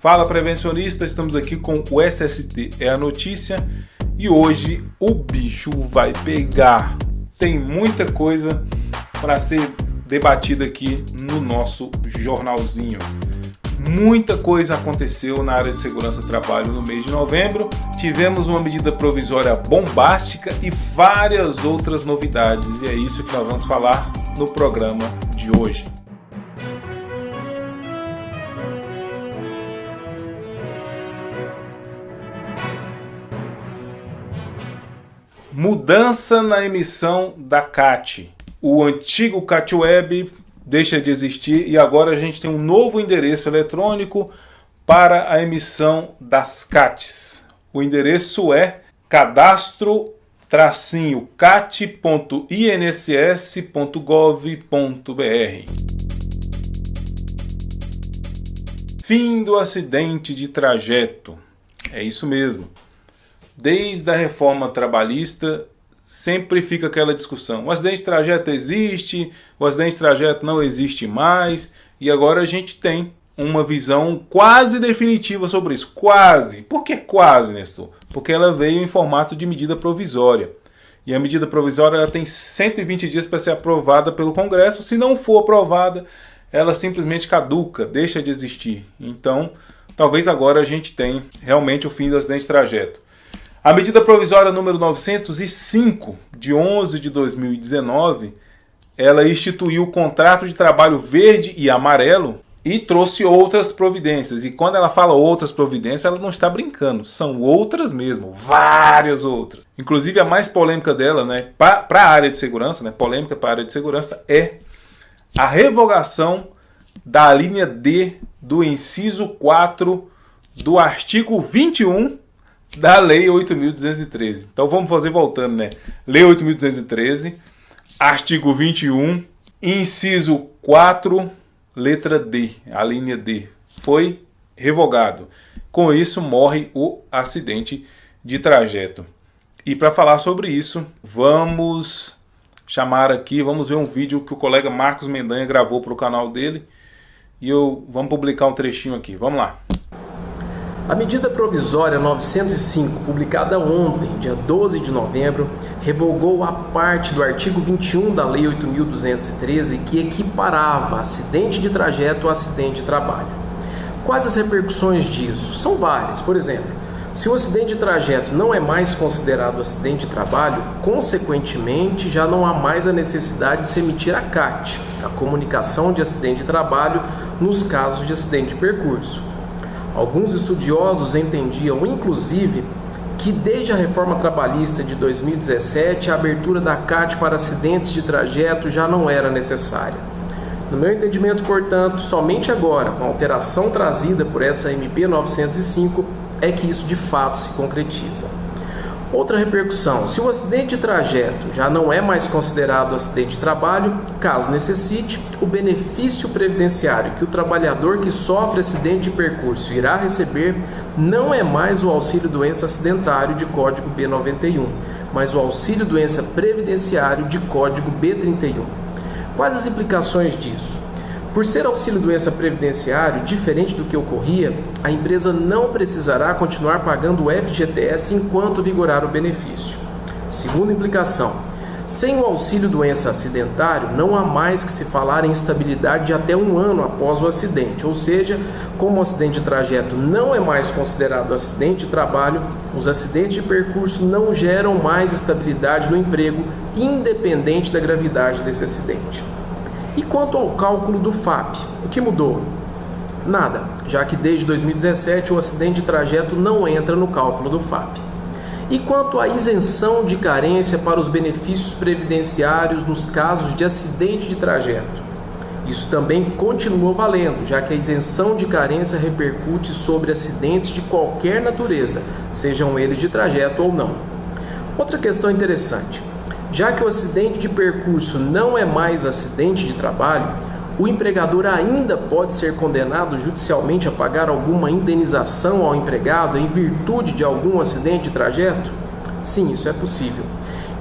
Fala prevencionista, estamos aqui com o SST é a notícia e hoje o bicho vai pegar. Tem muita coisa para ser debatida aqui no nosso jornalzinho. Muita coisa aconteceu na área de segurança do trabalho no mês de novembro. Tivemos uma medida provisória bombástica e várias outras novidades, e é isso que nós vamos falar no programa de hoje. Mudança na emissão da CAT. O antigo CAT Web deixa de existir e agora a gente tem um novo endereço eletrônico para a emissão das CATs. O endereço é cadastro-cat.inss.gov.br. Fim do acidente de trajeto. É isso mesmo. Desde a reforma trabalhista, sempre fica aquela discussão. O acidente de trajeto existe, o acidente de trajeto não existe mais, e agora a gente tem uma visão quase definitiva sobre isso. Quase. Por que quase, Nestor? Porque ela veio em formato de medida provisória. E a medida provisória ela tem 120 dias para ser aprovada pelo Congresso. Se não for aprovada, ela simplesmente caduca, deixa de existir. Então, talvez agora a gente tenha realmente o fim do acidente de trajeto. A medida provisória número 905, de 11 de 2019, ela instituiu o contrato de trabalho verde e amarelo e trouxe outras providências. E quando ela fala outras providências, ela não está brincando, são outras mesmo, várias outras. Inclusive a mais polêmica dela, para a área de segurança, polêmica para a área de segurança, é a revogação da linha D do inciso 4 do artigo 21 da Lei 8.213. Então vamos fazer voltando, Lei 8.213, artigo 21, inciso 4, letra D, a linha D, foi revogado. Com isso morre o acidente de trajeto. E para falar sobre isso, vamos chamar aqui, vamos ver um vídeo que o colega Marcos Mendanha gravou para o canal dele. E vamos publicar um trechinho aqui. Vamos lá. A medida provisória 905, publicada ontem, dia 12 de novembro, revogou a parte do artigo 21 da Lei 8.213 que equiparava acidente de trajeto ao acidente de trabalho. Quais as repercussões disso? São várias. Por exemplo, se o acidente de trajeto não é mais considerado acidente de trabalho, consequentemente já não há mais a necessidade de se emitir a CAT, a comunicação de acidente de trabalho, nos casos de acidente de percurso. Alguns estudiosos entendiam, inclusive, que desde a reforma trabalhista de 2017, a abertura da CAT para acidentes de trajeto já não era necessária. No meu entendimento, portanto, somente agora, com a alteração trazida por essa MP 905, é que isso de fato se concretiza. Outra repercussão: se o acidente de trajeto já não é mais considerado acidente de trabalho, caso necessite, o benefício previdenciário que o trabalhador que sofre acidente de percurso irá receber não é mais o auxílio-doença acidentário de código B91, mas o auxílio-doença previdenciário de código B31. Quais as implicações disso? Por ser auxílio-doença previdenciário, diferente do que ocorria, a empresa não precisará continuar pagando o FGTS enquanto vigorar o benefício. Segunda implicação: sem o auxílio-doença acidentário, não há mais que se falar em estabilidade de até 1 ano após o acidente, ou seja, como o acidente de trajeto não é mais considerado acidente de trabalho, os acidentes de percurso não geram mais estabilidade no emprego, independente da gravidade desse acidente. E quanto ao cálculo do FAP, o que mudou? Nada, já que desde 2017 o acidente de trajeto não entra no cálculo do FAP. E quanto à isenção de carência para os benefícios previdenciários nos casos de acidente de trajeto? Isso também continua valendo, já que a isenção de carência repercute sobre acidentes de qualquer natureza, sejam eles de trajeto ou não. Outra questão interessante: já que o acidente de percurso não é mais acidente de trabalho, o empregador ainda pode ser condenado judicialmente a pagar alguma indenização ao empregado em virtude de algum acidente de trajeto? Sim, isso é possível.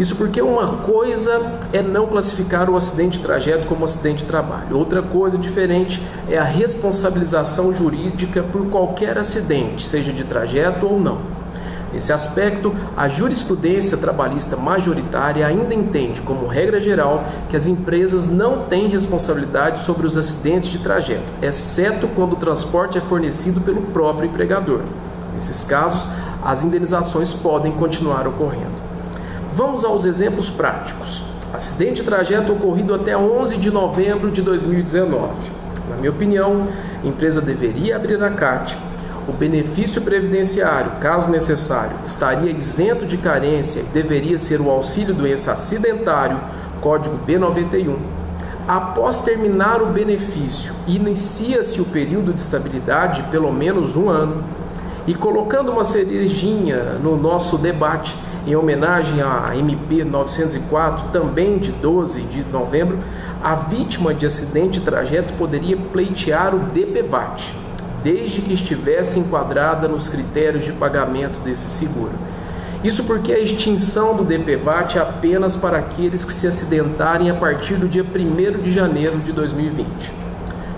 Isso porque uma coisa é não classificar o acidente de trajeto como acidente de trabalho. Outra coisa diferente é a responsabilização jurídica por qualquer acidente, seja de trajeto ou não. Nesse aspecto, a jurisprudência trabalhista majoritária ainda entende, como regra geral, que as empresas não têm responsabilidade sobre os acidentes de trajeto, exceto quando o transporte é fornecido pelo próprio empregador. Nesses casos, as indenizações podem continuar ocorrendo. Vamos aos exemplos práticos. Acidente de trajeto ocorrido até 11 de novembro de 2019. Na minha opinião, a empresa deveria abrir a CAT. O benefício previdenciário, caso necessário, estaria isento de carência e deveria ser o auxílio-doença acidentário, código B91. Após terminar o benefício, inicia-se o período de estabilidade de pelo menos 1 ano. E colocando uma cerejinha no nosso debate, em homenagem à MP 904, também de 12 de novembro, a vítima de acidente de trajeto poderia pleitear o DPVAT, desde que estivesse enquadrada nos critérios de pagamento desse seguro. Isso porque a extinção do DPVAT é apenas para aqueles que se acidentarem a partir do dia 1º de janeiro de 2020.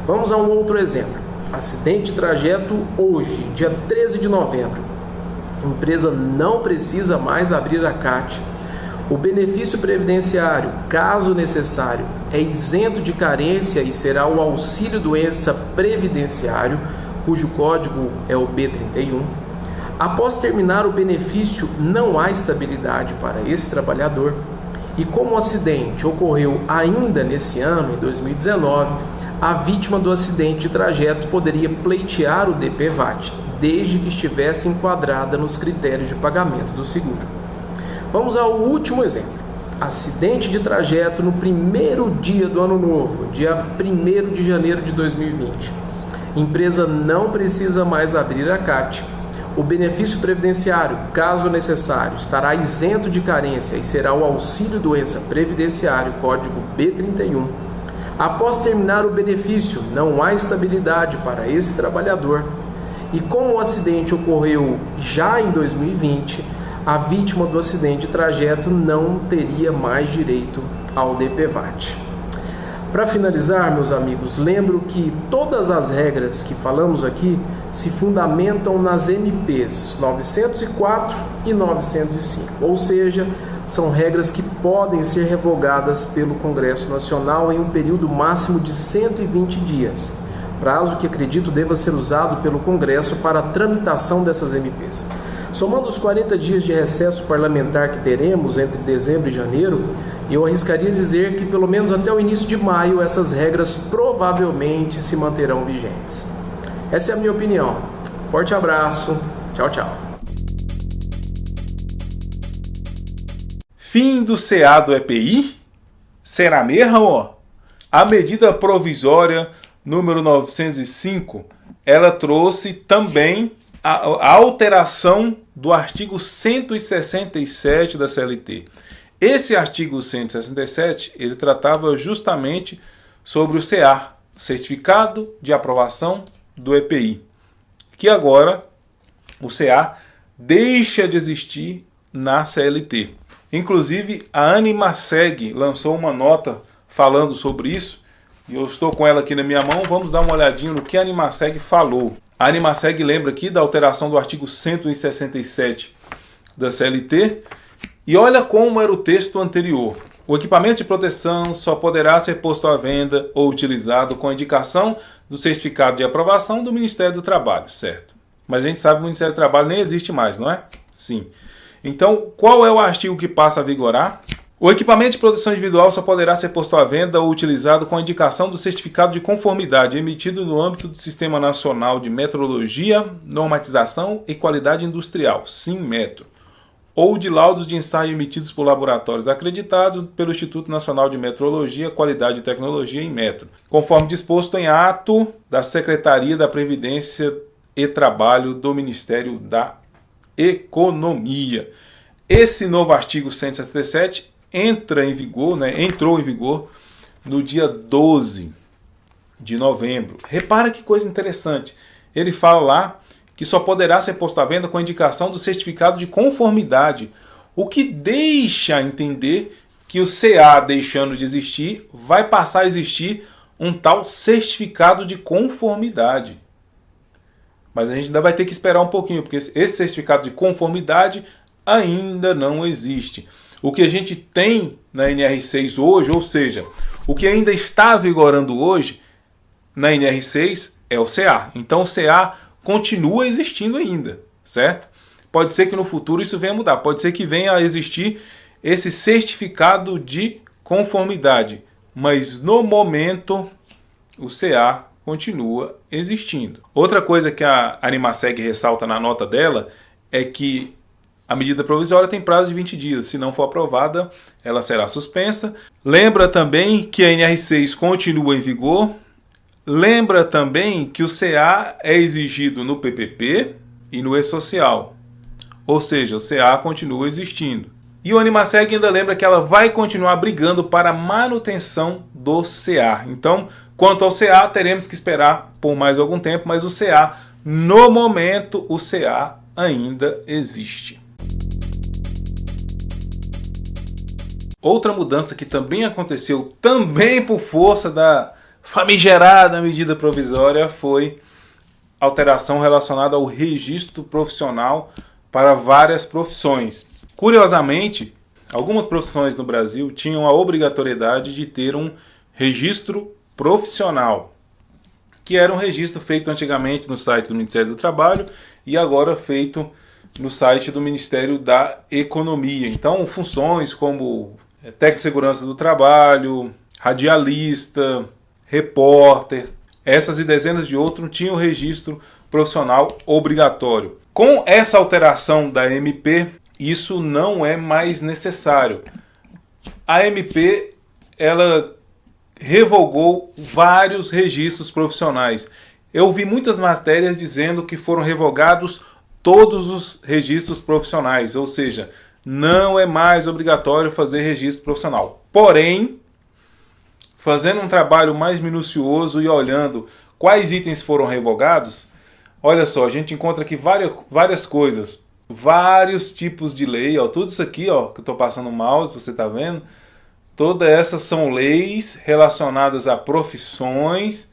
Vamos a um outro exemplo. Acidente de trajeto hoje, dia 13 de novembro. A empresa não precisa mais abrir a CAT. O benefício previdenciário, caso necessário, é isento de carência e será o auxílio-doença previdenciário, cujo código é o B31. Após terminar o benefício, não há estabilidade para esse trabalhador. E como o acidente ocorreu ainda nesse ano, em 2019, a vítima do acidente de trajeto poderia pleitear o DPVAT, desde que estivesse enquadrada nos critérios de pagamento do seguro. Vamos ao último exemplo. Acidente de trajeto no primeiro dia do ano novo, dia 1º de janeiro de 2020. Empresa não precisa mais abrir a CAT. O benefício previdenciário, caso necessário, estará isento de carência e será o auxílio-doença previdenciário, código B31. Após terminar o benefício, não há estabilidade para esse trabalhador. E como o acidente ocorreu já em 2020, a vítima do acidente de trajeto não teria mais direito ao DPVAT. Para finalizar, meus amigos, lembro que todas as regras que falamos aqui se fundamentam nas MPs 904 e 905, ou seja, são regras que podem ser revogadas pelo Congresso Nacional em um período máximo de 120 dias, prazo que acredito deva ser usado pelo Congresso para a tramitação dessas MPs. Somando os 40 dias de recesso parlamentar que teremos entre dezembro e janeiro, eu arriscaria dizer que pelo menos até o início de maio essas regras provavelmente se manterão vigentes. Essa é a minha opinião. Forte abraço. Tchau, tchau. Fim do CA do EPI? Será mesmo? A medida provisória número 905, ela trouxe também a alteração do artigo 167 da CLT. Esse artigo 167, ele tratava justamente sobre o CA, Certificado de Aprovação do EPI, que agora o CA deixa de existir na CLT. Inclusive, a Animaseg lançou uma nota falando sobre isso, e eu estou com ela aqui na minha mão. Vamos dar uma olhadinha no que a Animaseg falou. A Animaseg lembra aqui da alteração do artigo 167 da CLT, e olha como era o texto anterior. O equipamento de proteção só poderá ser posto à venda ou utilizado com a indicação do certificado de aprovação do Ministério do Trabalho, certo? Mas a gente sabe que o Ministério do Trabalho nem existe mais, não é? Sim. Então, qual é o artigo que passa a vigorar? O equipamento de proteção individual só poderá ser posto à venda ou utilizado com a indicação do certificado de conformidade emitido no âmbito do Sistema Nacional de Metrologia, Normatização e Qualidade Industrial, SINMETRO, ou de laudos de ensaio emitidos por laboratórios acreditados pelo Instituto Nacional de Metrologia, Qualidade e Tecnologia, INMETRO, conforme disposto em ato da Secretaria da Previdência e Trabalho do Ministério da Economia. Esse novo artigo 167 entrou em vigor no dia 12 de novembro. Repara que coisa interessante. Ele fala lá que só poderá ser posto à venda com a indicação do certificado de conformidade, o que deixa a entender que o CA, deixando de existir, vai passar a existir um tal certificado de conformidade. Mas a gente ainda vai ter que esperar um pouquinho, porque esse certificado de conformidade ainda não existe. O que a gente tem na NR6 hoje, ou seja, o que ainda está vigorando hoje na NR6 é o CA. Então o CA continua existindo ainda, certo? Pode ser que no futuro isso venha a mudar, pode ser que venha a existir esse certificado de conformidade, mas no momento o CA continua existindo. Outra coisa que a Animaseg ressalta na nota dela é que a medida provisória tem prazo de 20 dias. Se não for aprovada, ela será suspensa. Lembra também que a NR6 continua em vigor. Lembra também que o CA é exigido no PPP e no E-Social. Ou seja, o CA continua existindo. E o Animaseg ainda lembra que ela vai continuar brigando para a manutenção do CA. Então, quanto ao CA, teremos que esperar por mais algum tempo, mas o CA, no momento, o CA ainda existe. Outra mudança que também aconteceu, também por força da famigerada medida provisória, foi alteração relacionada ao registro profissional para várias profissões. Curiosamente, algumas profissões no Brasil tinham a obrigatoriedade de ter um registro profissional, que era um registro feito antigamente no site do Ministério do Trabalho e agora feito no site do Ministério da Economia. Então, funções como técnico de segurança do trabalho, radialista, repórter, essas e dezenas de outros tinham registro profissional obrigatório. Com essa alteração da MP, isso não é mais necessário. A MP, ela revogou vários registros profissionais. Eu vi muitas matérias dizendo que foram revogados todos os registros profissionais, ou seja, não é mais obrigatório fazer registro profissional. Porém, fazendo um trabalho mais minucioso e olhando quais itens foram revogados, olha só, a gente encontra aqui várias coisas, vários tipos de lei, ó, tudo isso aqui, ó, que eu estou passando o mouse, você está vendo? Todas essas são leis relacionadas a profissões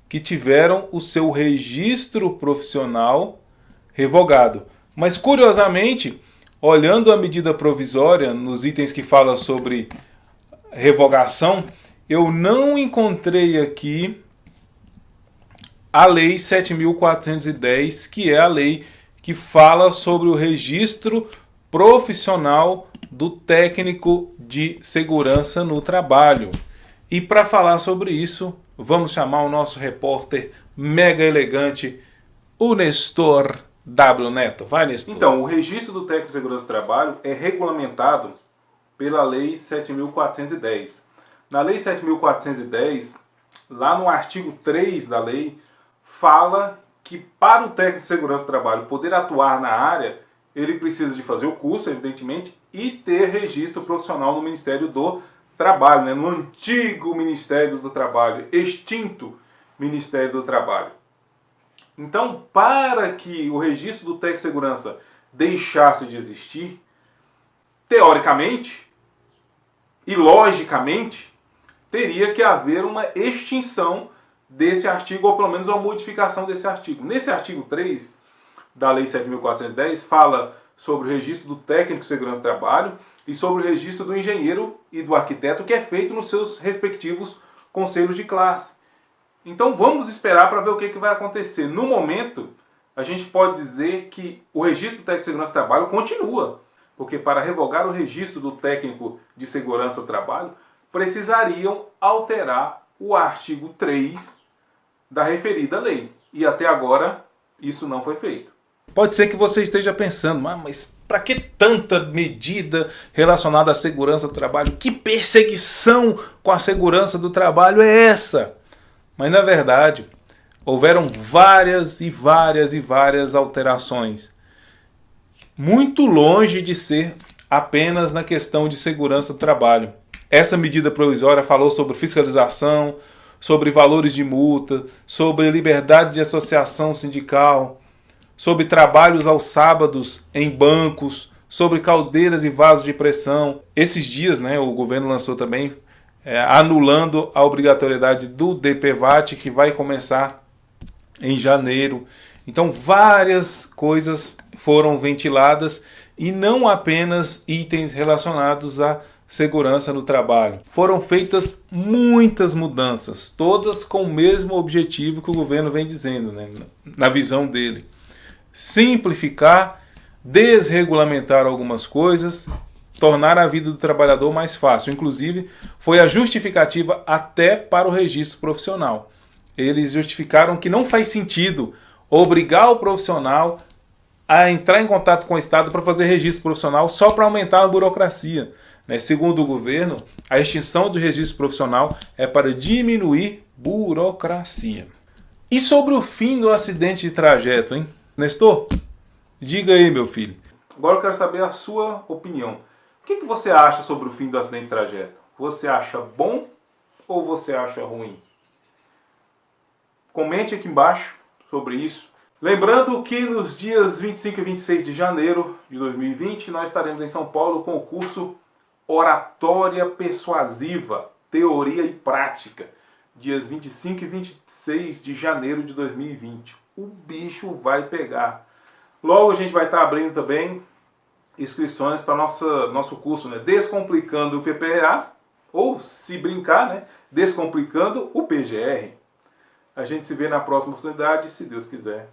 que tiveram o seu registro profissional revogado. Mas, curiosamente, olhando a medida provisória, nos itens que fala sobre revogação, eu não encontrei aqui a Lei 7.410, que é a lei que fala sobre o registro profissional do técnico de segurança no trabalho. E para falar sobre isso, vamos chamar o nosso repórter mega elegante, o Nestor W. Neto. Vai, Nestor. Então, o registro do técnico de segurança do trabalho é regulamentado pela Lei 7.410. Na Lei 7.410, lá no artigo 3 da lei, fala que para o técnico de segurança do trabalho poder atuar na área, ele precisa de fazer o curso, evidentemente, e ter registro profissional no Ministério do Trabalho, né? No antigo Ministério do Trabalho, extinto Ministério do Trabalho. Então, para que o registro do técnico de segurança deixasse de existir, teoricamente e logicamente, teria que haver uma extinção desse artigo, ou pelo menos uma modificação desse artigo. Nesse artigo 3 da Lei 7.410, fala sobre o registro do técnico de segurança do trabalho e sobre o registro do engenheiro e do arquiteto, que é feito nos seus respectivos conselhos de classe. Então vamos esperar para ver o que vai acontecer. No momento, a gente pode dizer que o registro do técnico de segurança do trabalho continua, porque para revogar o registro do técnico de segurança do trabalho, precisariam alterar o artigo 3 da referida lei. E até agora isso não foi feito. Pode ser que você esteja pensando, mas para que tanta medida relacionada à segurança do trabalho? Que perseguição com a segurança do trabalho é essa? Mas na verdade, houveram várias alterações. Muito longe de ser apenas na questão de segurança do trabalho. Essa medida provisória falou sobre fiscalização, sobre valores de multa, sobre liberdade de associação sindical, sobre trabalhos aos sábados em bancos, sobre caldeiras e vasos de pressão. Esses dias, né, o governo lançou também anulando a obrigatoriedade do DPVAT, que vai começar em janeiro. Então, várias coisas foram ventiladas e não apenas itens relacionados à segurança no trabalho. Foram feitas muitas mudanças, todas com o mesmo objetivo que o governo vem dizendo, né, na visão dele. Simplificar, desregulamentar algumas coisas, tornar a vida do trabalhador mais fácil. Inclusive, foi a justificativa até para o registro profissional. Eles justificaram que não faz sentido obrigar o profissional a entrar em contato com o Estado para fazer registro profissional só para aumentar a burocracia. Segundo o governo, a extinção do registro profissional é para diminuir burocracia. E sobre o fim do acidente de trajeto, hein? Nestor, diga aí, meu filho. Agora eu quero saber a sua opinião. O que você acha sobre o fim do acidente de trajeto? Você acha bom ou você acha ruim? Comente aqui embaixo sobre isso. Lembrando que nos dias 25 e 26 de janeiro de 2020, nós estaremos em São Paulo com o curso Oratória Persuasiva, Teoria e Prática, dias 25 e 26 de janeiro de 2020. O bicho vai pegar. Logo a gente vai estar abrindo também inscrições para nosso curso, né? Descomplicando o PPA, ou se brincar, né? Descomplicando o PGR. A gente se vê na próxima oportunidade, se Deus quiser.